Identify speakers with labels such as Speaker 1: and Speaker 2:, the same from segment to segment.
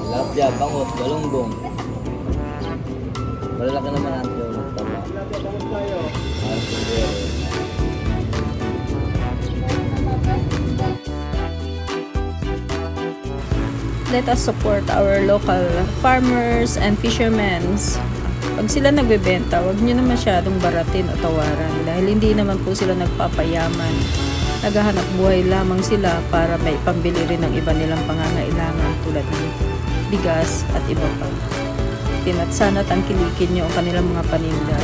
Speaker 1: Tilapia, bangus, galunggong. Malalaki naman ang yung tama.
Speaker 2: Let us support our local farmers and fishermen. Pag sila nagbebenta, huwag nyo na masyadong baratin o tawaran dahil hindi naman po sila nagpapayaman. Naghahanap buhay lamang sila para may pambili rin ng iba nilang pangangailangan tulad ng bigas at iba pa. Sana tangkilikin nyo ang kanilang mga paninda.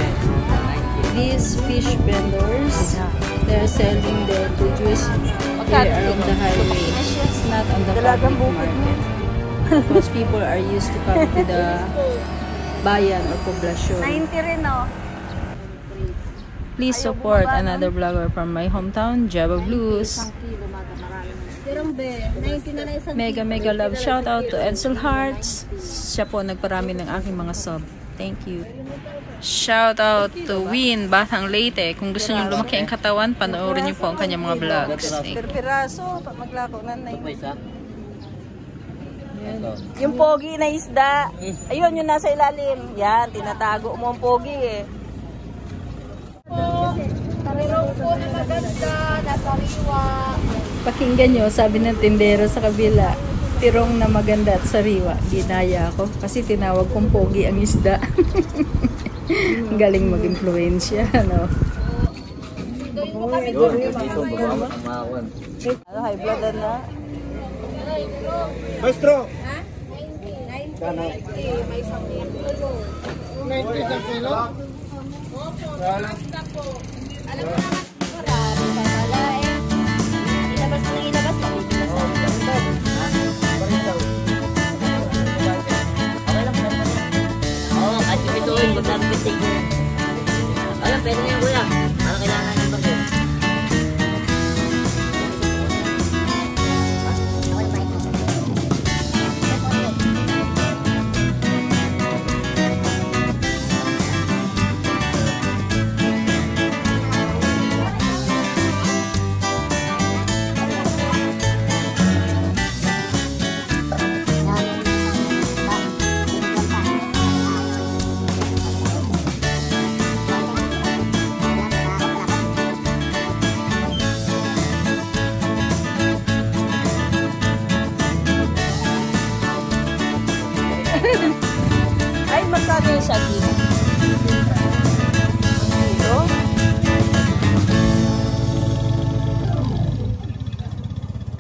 Speaker 2: These fish vendors, they're selling their produce here on the highway, not on the public market. Because people are used to come to the bayan or poblasyon.
Speaker 3: 90 rin, no?
Speaker 2: Please support another vlogger from my hometown, Java Blues. Mega love shout out to Edsel Hearts. Siya po nagparami ng aking mga sub. Thank you. Shout out to Win Batang Leyte. Kung gusto niyo lumaki ang katawan, panoorin niyo po ang kanyang mga vlogs.
Speaker 3: Piraso, maglako na na yung pogi na isda. Ayun, yung nasa ilalim. Yan, tinatago mo ang pogi eh. Tarirong po na maganda, nasa riwa.
Speaker 2: Pakinggan nyo, sabi ng tindero sa kabila, tirong na maganda at sariwa. Dinaya ako kasi tinawag kong pogi ang isda. Ang galing mag-influensya, no?
Speaker 3: High blood na.
Speaker 4: Maestro!
Speaker 3: Ha? 90. 90. May 1 kilo.
Speaker 4: 90 isang kilo?
Speaker 3: Opo, basta po. Alam mo naman, marami pa pala eh. Ilabas na ilabas, makikilas sa akin.
Speaker 5: Oo, kahit pipituin, magdami pitig ko. Alam, pwede na yung kuya. Para kailangan yung bagyo.
Speaker 3: Ay, magkano yung saging? Kilo?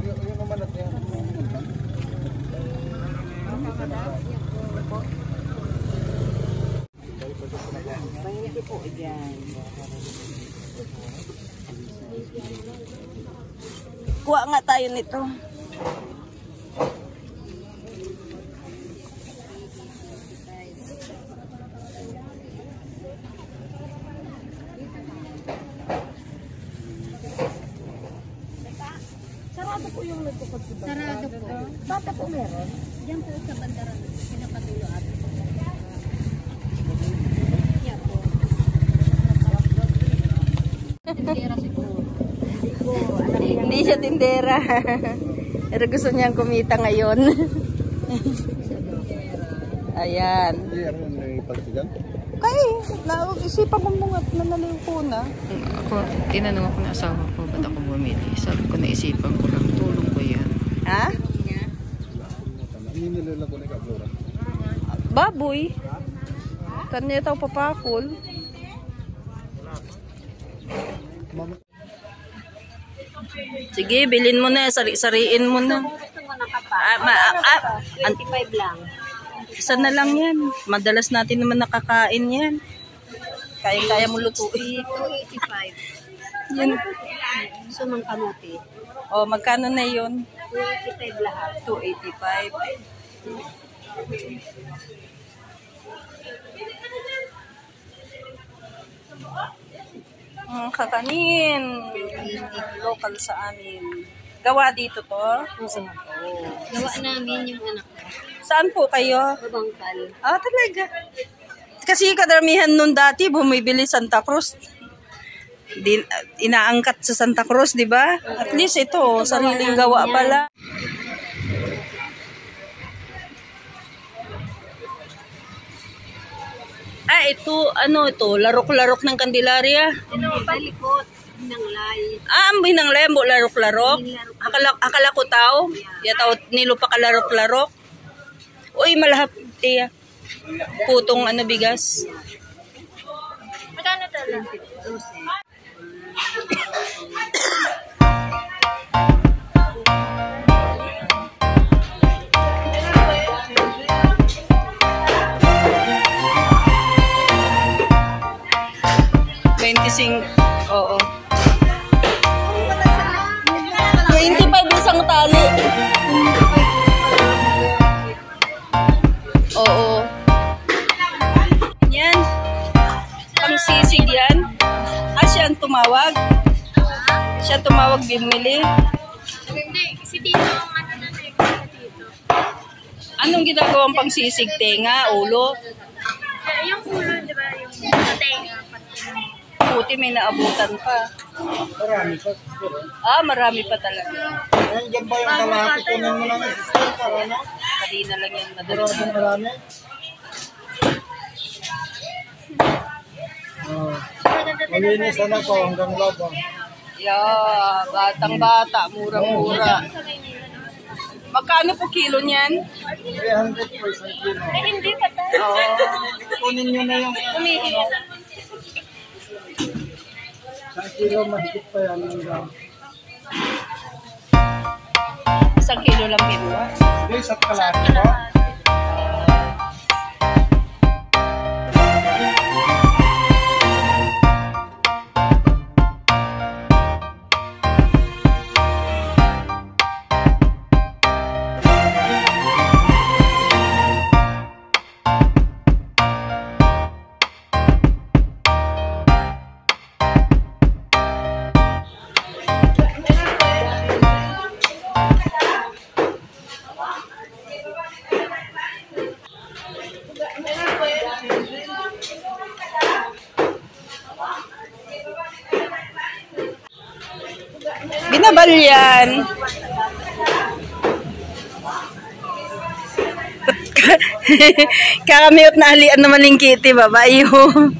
Speaker 4: Yung naman natin yan.
Speaker 3: Mahindi po yan. Kuha nga tayo nito. Sarado po yung nagkukot sa banda.
Speaker 5: Sarado po.
Speaker 3: Bata po meron?
Speaker 5: Diyan po sa bandaran, pinapatulo at yan po. Tindera siguro.
Speaker 3: Hindi siya tindera. Pero gusto niyang kumita ngayon. Ayan.
Speaker 4: Hindi, ano yung pagsigan?
Speaker 3: Kaya, isipan ko mga nanaliw ko na.
Speaker 2: Ako, tinanong ako ng asawa ko, ba't ako bumili? Sabi ko, naisipan ko lang, tulong ko yan.
Speaker 3: Ha?
Speaker 4: Ninilala ko na ikablura.
Speaker 3: Baboy. Kanya ito papakol. Sige, bilhin mo na. Sariin mo na.
Speaker 5: Gusto mo nakapa? 25 lang.
Speaker 3: Isa na lang yan. Madalas natin naman nakakain yan. Kaya mo lutuin.
Speaker 5: 285.
Speaker 3: Yun.
Speaker 5: So, mang kamuti.
Speaker 3: O, magkano na yun?
Speaker 5: 285 lahat.
Speaker 3: 285. Kakanin. Local sa amin. Gawa dito to?
Speaker 5: Gawa namin yung anak ko.
Speaker 3: Saan po kayo?
Speaker 5: Babangkal.
Speaker 3: Ah, talaga. Kasi kadaramihan nun dati, bumibili Santa Cruz. Inaangkat sa Santa Cruz, di ba? At least ito, sariling gawa pala.
Speaker 2: ito, ano ito, larok-larok ng Candelaria.
Speaker 3: Balikot ng light.
Speaker 2: Ang binanglay mo larok-larok. Akala ko tao. Ya tao nilo pa kalarok-larok. Uy, malahap tiya. Putong ano bigas.
Speaker 3: Magkano talaga?
Speaker 2: 25, oo. 25 isang tali. Oo. Yan. Pangsisig yan. Siya ang tumawag. Siya tumawag, bumili.
Speaker 3: Hindi, si Tito ang ano na Tito.
Speaker 2: Anong ginagawang pangsisig? Tenga, ulo?
Speaker 3: Yung ulo, di ba? Yung sa tenga.
Speaker 2: Puti, may naabutan pa.
Speaker 4: Marami pa.
Speaker 2: Marami pa talaga.
Speaker 4: Nandiyan ba yung kalahati? Kunin mo lang yung sister para ano?
Speaker 2: Kanina lang yan.
Speaker 4: Marami, marami. Malinis na ko hanggang labo.
Speaker 2: Yeah, batang-bata, murang-mura. Magkano po kilo niyan?
Speaker 4: 300 po isang kilo.
Speaker 3: Hindi pa tayo.
Speaker 2: Oo.
Speaker 4: Kunin nyo na yung isang kilo, mahigit pa yan.
Speaker 2: Isang kilo lang kinuha.
Speaker 4: Hindi, isa't kalahati po.
Speaker 2: Binabalyan. Kakamiyot na alian naman yung kitty, babae yun.